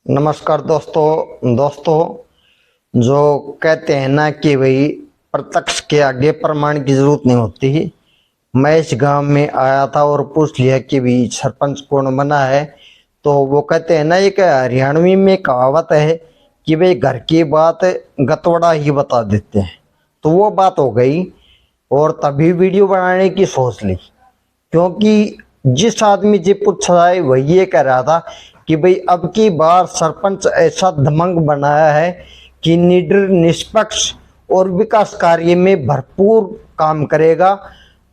नमस्कार दोस्तों जो कहते हैं ना कि भाई प्रत्यक्ष के आगे प्रमाण की जरूरत नहीं होती। मैं इस गांव में आया था और पूछ लिया कि भाई सरपंच कौन बना है, तो वो कहते हैं ना, एक हरियाणवी में कहावत है कि भाई घर की बात गतवड़ा ही बता देते हैं। तो वो बात हो गई और तभी वीडियो बनाने की सोच ली, क्योंकि जिस आदमी जी पूछ रहा है वही ये कह रहा था कि भाई अब की बार सरपंच ऐसा दमंग बनाया है कि निडर, निष्पक्ष और विकास कार्य में भरपूर काम करेगा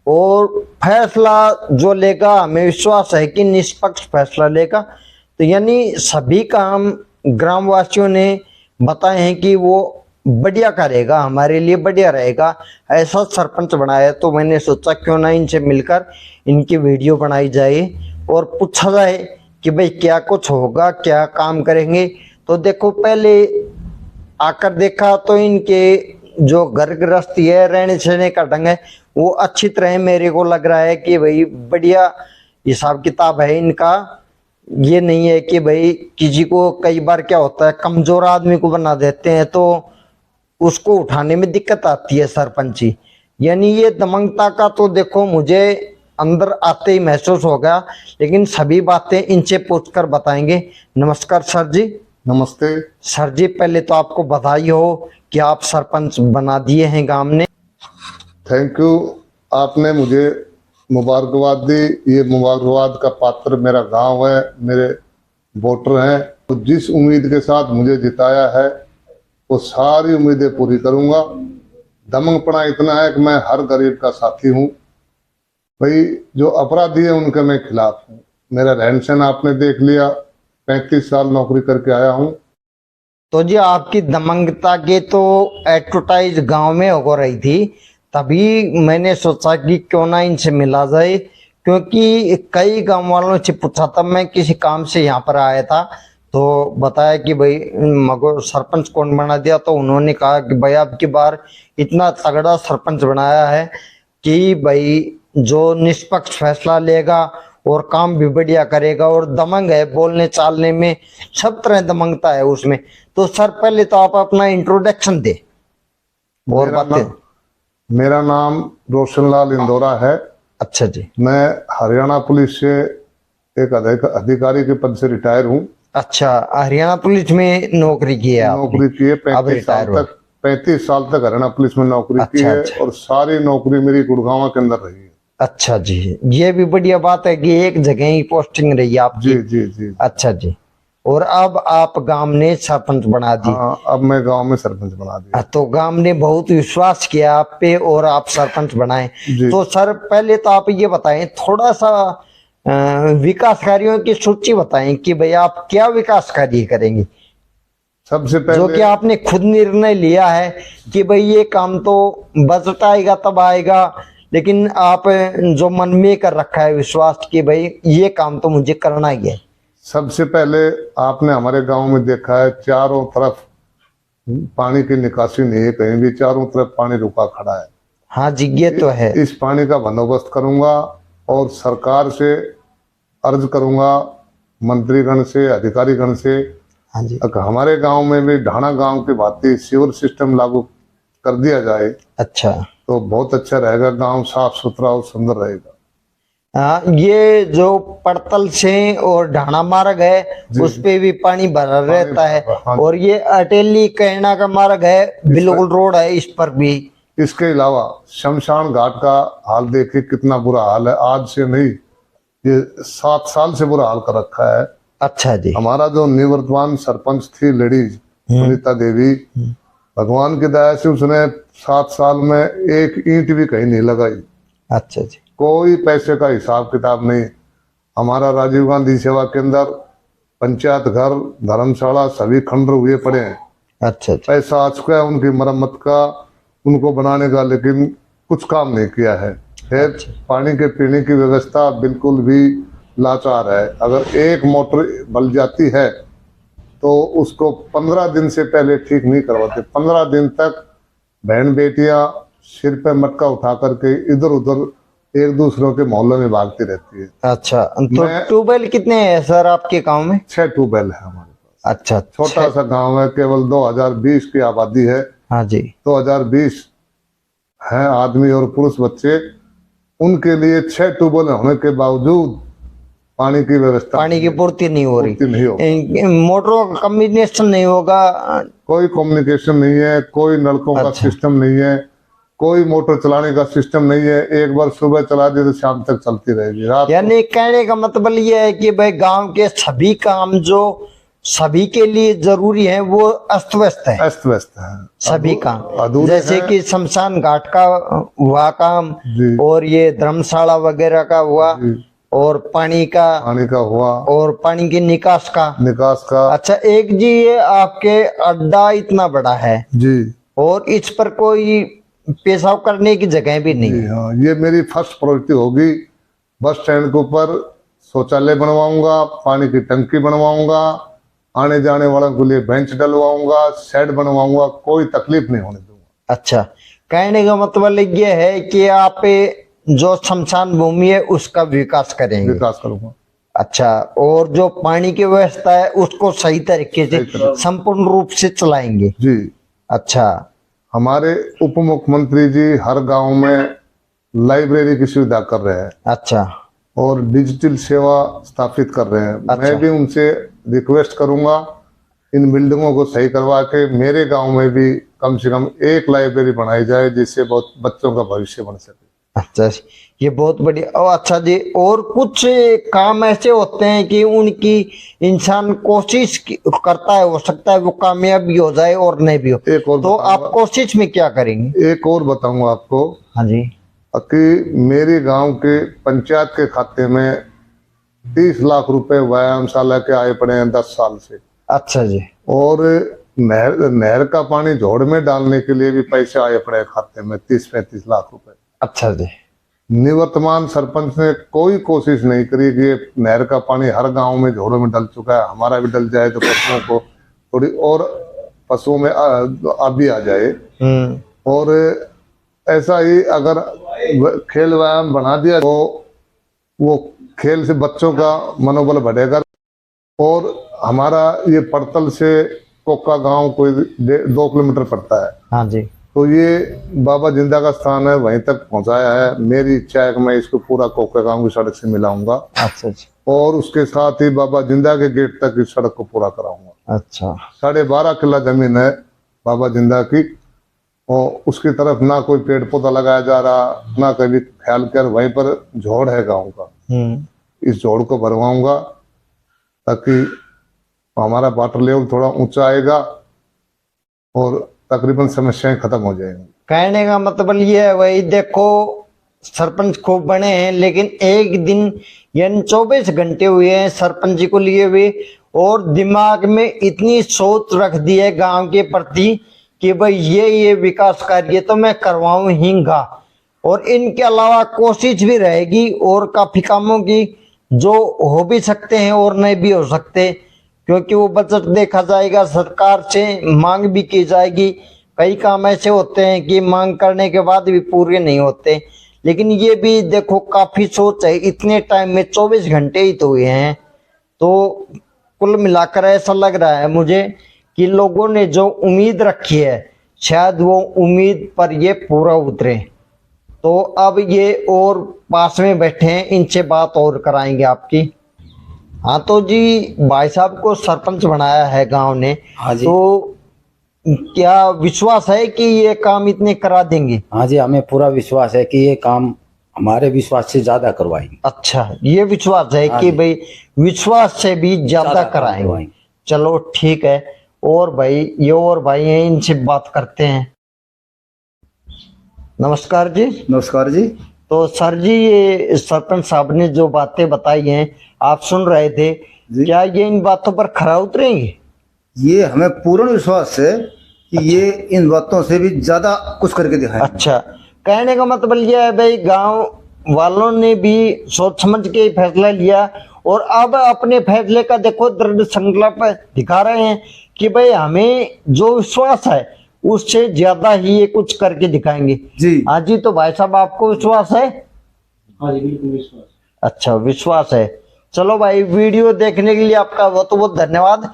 और फैसला जो लेगा हमें विश्वास है कि निष्पक्ष फैसला लेगा। तो यानी सभी काम ग्रामवासियों ने बताए हैं कि वो बढ़िया करेगा, हमारे लिए बढ़िया रहेगा, ऐसा सरपंच बनाया। तो मैंने सोचा क्यों ना इनसे मिलकर इनकी वीडियो बनाई जाए और पूछा जाए कि भाई क्या कुछ होगा, क्या काम करेंगे। तो देखो, पहले आकर देखा तो इनके जो घर गृहस्थी है, रहने सहने का ढंग है, वो अच्छी तरह मेरे को लग रहा है कि भाई बढ़िया हिसाब किताब है इनका। ये नहीं है कि भाई किसी को, कई बार क्या होता है कमजोर आदमी को बना देते हैं तो उसको उठाने में दिक्कत आती है सरपंची। यानी ये दमंगता का तो देखो मुझे अंदर आते ही महसूस हो गया, लेकिन सभी बातें इनसे पूछकर बताएंगे। नमस्कार सर जी। नमस्ते। सर जी, पहले तो आपको बधाई हो कि आप सरपंच बना दिए हैं गांव ने। Thank you. आपने मुझे मुबारकबाद दी। ये मुबारकबाद का पात्र मेरा गांव है, मेरे वोटर हैं। तो जिस उम्मीद के साथ मुझे जिताया है वो सारी उम्मीदें पूरी करूंगा। दमंगपना इतना है कि मैं हर गरीब का साथी हूँ भाई। जो अपराधी है उनके मैं खिलाफ हूँ। मेरा रहन सहन आपने देख लिया, 35 साल नौकरी करके आया हूँ। तो जी आपकी दमंगता के तो एडवर्टाइज गांव में हो रही थी, तभी मैंने सोचा कि क्यों ना इनसे मिला जाए, क्योंकि कई गांव वालों से पूछा था। मैं किसी काम से यहाँ पर आया था तो बताया कि भाई मगर सरपंच कौन बना दिया, तो उन्होंने कहा कि भाई अब की बार इतना तगड़ा सरपंच बनाया है कि भाई जो निष्पक्ष फैसला लेगा और काम भी बढ़िया करेगा, और दमंग है बोलने चालने में, सब तरह दमंगता है उसमें। तो सर पहले तो आप अपना इंट्रोडक्शन दे और बातें। मेरा नाम रोशनलाल इंदौरा है। अच्छा जी। मैं हरियाणा पुलिस से एक अधिकारी के पद से रिटायर हूँ। अच्छा, हरियाणा पुलिस में नौकरी की है आपने? नौकरी की है अब 35 साल रिटायर हो? तक। 35 साल तक हरियाणा पुलिस में नौकरी की अच्छा है अच्छा। और सारी नौकरी मेरी गुड़गांव के अंदर रही है। अच्छा जी, ये भी बढ़िया बात है कि एक जगह ही पोस्टिंग रही है आपकी। जी जी जी। अच्छा जी। और अब आप गांव ने सरपंच बना दी? हाँ, अब मैं गांव में सरपंच बना दिया। तो गांव ने बहुत विश्वास किया आप पे और आप सरपंच बनाए। तो सर पहले तो आप ये बताएं, थोड़ा सा विकास कार्यों की सूची बताएं कि भाई आप क्या विकास कार्य करेंगे। सबसे पहले जो कि आपने खुद निर्णय लिया है कि भाई ये काम तो बजट आएगा तब आएगा, लेकिन आप जो मन में कर रखा है विश्वास कि भाई ये काम तो मुझे करना ही है। सबसे पहले आपने हमारे गांव में देखा है, चारों तरफ पानी की निकासी नहीं है, कहीं भी चारों तरफ पानी रुका खड़ा है। हाँ जी, ये तो है। इस पानी का बंदोबस्त करूंगा और सरकार से अर्ज करूंगा, मंत्रीगण से, अधिकारीगण से, हाँ जी। हमारे गांव में भी ढाणा गांव की भांति सीवर सिस्टम लागू कर दिया जाए। अच्छा, तो बहुत अच्छा रहेगा, गांव साफ सुथरा और सुंदर रहेगा। हाँ, ये जो पड़तल से और ढाणा मार्ग है उस पे भी पानी भरा रहता है। हाँ। और ये अटेली कैना का मार्ग है, बिल्कुल रोड है, इस पर भी। इसके अलावा शमशान घाट का हाल देखिए कितना बुरा हाल है। आज से नहीं, ये 7 साल से बुरा हाल कर रखा है। अच्छा जी। हमारा जो निवर्तमान सरपंच थी लेडीज सुनीता देवी, भगवान की दया से उसने 7 साल में एक ईंट भी कहीं नहीं लगाई। अच्छा जी। कोई पैसे का हिसाब किताब नहीं। हमारा राजीव गांधी सेवा केंद्र, पंचायत घर, धर्मशाला सभी खंडर हुए पड़े हैं। अच्छा जी। पैसा आ चुका है उनकी मरम्मत का, उनको बनाने का, लेकिन कुछ काम नहीं किया है। फिर पानी के पीने की व्यवस्था बिल्कुल भी लाचार है। अगर एक मोटर बल जाती है तो उसको 15 दिन से पहले ठीक नहीं करवाते। 15 दिन तक बहन बेटियां सिर पे मटका उठा करके इधर उधर एक दूसरों के मोहल्लों में भागती रहती है। अच्छा, तो ट्यूबवेल कितने हैं सर आपके गांव में? 6 ट्यूबवेल है हमारे पास। अच्छा, छोटा सा गांव है, केवल 2020 की आबादी है। हाँ जी। 2020 हैं आदमी और पुरुष बच्चे, उनके लिए 6 ट्यूबवेल होने के बावजूद पानी की व्यवस्था, पानी की पूर्ति नहीं हो पूर्ति नहीं हो, मोटरों का कम्बिनेशन नहीं होगा, कोई कम्युनिकेशन नहीं है, कोई नलकों का अच्छा। सिस्टम नहीं है, कोई मोटर चलाने का सिस्टम नहीं है। एक बार सुबह चला दी तो शाम तक चलती रहेगी, रात यानी कहने का मतलब ये है कि भाई गांव के सभी काम जो सभी के लिए जरूरी है वो अस्त व्यस्त है, अस्त व्यस्त है, सभी काम, अधूरे जैसे हैं। कि शमशान घाट का हुआ काम, जी, और ये धर्मशाला वगैरह का हुआ, जी, और पानी का हुआ, और पानी की निकास का। अच्छा, एक जी ये आपके अड्डा इतना बड़ा है जी, और इस पर कोई पेशाब करने की जगह भी नहीं जी है। हाँ, ये मेरी फर्स्ट प्रायोरिटी होगी। बस स्टैंड के ऊपर शौचालय बनवाऊंगा, पानी की टंकी बनवाऊंगा, आने जाने वालों के लिए बेंच डलवाऊंगा, शेड बनवाऊंगा, कोई तकलीफ नहीं होने दूंगा। अच्छा, कहने का मतलब ये है कि आप जो शमशान भूमि है उसका विकास करेंगे। विकास करूंगा। अच्छा, और जो पानी की व्यवस्था है उसको सही तरीके से संपूर्ण रूप से चलाएंगे। जी, अच्छा, हमारे उप मुख्यमंत्री जी हर गांव में लाइब्रेरी की सुविधा कर रहे हैं अच्छा, और डिजिटल सेवा स्थापित कर रहे हैं। अच्छा। मैं भी उनसे रिक्वेस्ट करूंगा इन बिल्डिंगों को सही करवा के मेरे गांव में भी कम से कम एक लाइब्रेरी बनाई जाए, जिससे बहुत बच्चों का भविष्य बन सके। अच्छा, ये बहुत बढ़िया। और अच्छा जी, और कुछ काम ऐसे होते हैं कि उनकी इंसान कोशिश करता है, हो सकता है वो कामयाब भी हो जाए और नहीं भी हो, एक और तो आप कोशिश में क्या करेंगे? एक और बताऊंगा आपको हाँ जी। कि मेरे गांव के पंचायत के खाते में 30 लाख रुपए व्यायामशाला के आए पड़े हैं 10 साल से। अच्छा जी। और नहर का पानी जोड़ में डालने के लिए भी पैसे आए पड़े हैं खाते में 30-35 लाख रुपए। अच्छा जी। निवर्तमान सरपंच ने कोई कोशिश नहीं करी कि ये नहर का पानी हर गांव में जोड़ों में डल चुका है, हमारा भी डल जाए तो पशुओं को थोड़ी और पशुओं में आबी आ जाए। और ऐसा ही अगर खेल व्यायाम बना दिया तो वो खेल से बच्चों का मनोबल बढ़ेगा। और हमारा ये पड़तल से कोका गांव कोई 2 किलोमीटर पड़ता है। हाँ जी। तो ये बाबा जिंदा का स्थान है, वहीं तक पहुंचाया है। मेरी इच्छा है कि मैं इसको पूरा कोका गांव की सड़क से मिलाऊंगा। अच्छा जी। और उसके साथ ही बाबा जिंदा के गेट तक इस सड़क को पूरा कराऊंगा। अच्छा। 12.5 किला जमीन है बाबा जिंदा की, और उसकी तरफ ना कोई पेड़ पौधा लगाया जा रहा, ना कभी ख्याल कर। वहीं पर झोड़ है गाँव का, इस झोड़ को भरवाऊंगा ताकि हमारा वाटर लेवल थोड़ा ऊंचा आएगा और तकरीबन समस्याएं खत्म हो जाएंगी। कहने का मतलब ये है, वही देखो सरपंच खूब बने हैं, लेकिन एक दिन यानी 24 घंटे हुए हैं सरपंच जी को लिए हुए, और दिमाग में इतनी सोच रख दी है गांव के प्रति कि भाई ये विकास कार्य तो मैं करवाऊंगा, और इनके अलावा कोशिश भी रहेगी और काफी कामों की जो हो भी सकते हैं और नहीं भी हो सकते, क्योंकि वो बजट देखा जाएगा, सरकार से मांग भी की जाएगी। कई काम ऐसे होते हैं कि मांग करने के बाद भी पूरे नहीं होते, लेकिन ये भी देखो काफी सोच है। इतने टाइम में 24 घंटे ही तो हुए हैं, तो कुल मिलाकर ऐसा लग रहा है मुझे कि लोगों ने जो उम्मीद रखी है शायद वो उम्मीद पर ये पूरा उतरे। तो अब ये और पास में बैठे हैं, इनसे बात और कराएंगे आपकी। हाँ तो जी, भाई साहब को सरपंच बनाया है गांव ने। हाँ जी। तो क्या विश्वास है कि ये काम इतने करा देंगे? हाँ जी, हमें पूरा विश्वास है कि ये काम हमारे विश्वास से ज्यादा करवाएंगे। अच्छा, ये विश्वास है हाँ कि जी। भाई विश्वास से भी ज्यादा कराएंगे। चलो ठीक है। और भाई ये और भाई हैं, इनसे बात करते हैं। नमस्कार जी। नमस्कार जी। तो सर जी, ये सरपंच साहब ने जो बातें बताई हैं आप सुन रहे थे, क्या ये इन बातों पर खरा उतरेंगे? ये हमें पूर्ण विश्वास है कि ये इन बातों से भी ज्यादा कुछ करके दिखाएं। अच्छा, कहने का मतलब यह है भाई गांव वालों ने भी सोच समझ के फैसला लिया, और अब अपने फैसले का देखो दृढ़ संकल्प दिखा रहे हैं कि भाई हमें जो विश्वास है उससे ज्यादा ही ये कुछ करके दिखाएंगे जी। हाँ जी। तो भाई साहब आपको विश्वास है? हाँ जी, बिल्कुल विश्वास। अच्छा, विश्वास है। चलो भाई, वीडियो देखने के लिए आपका बहुत बहुत धन्यवाद।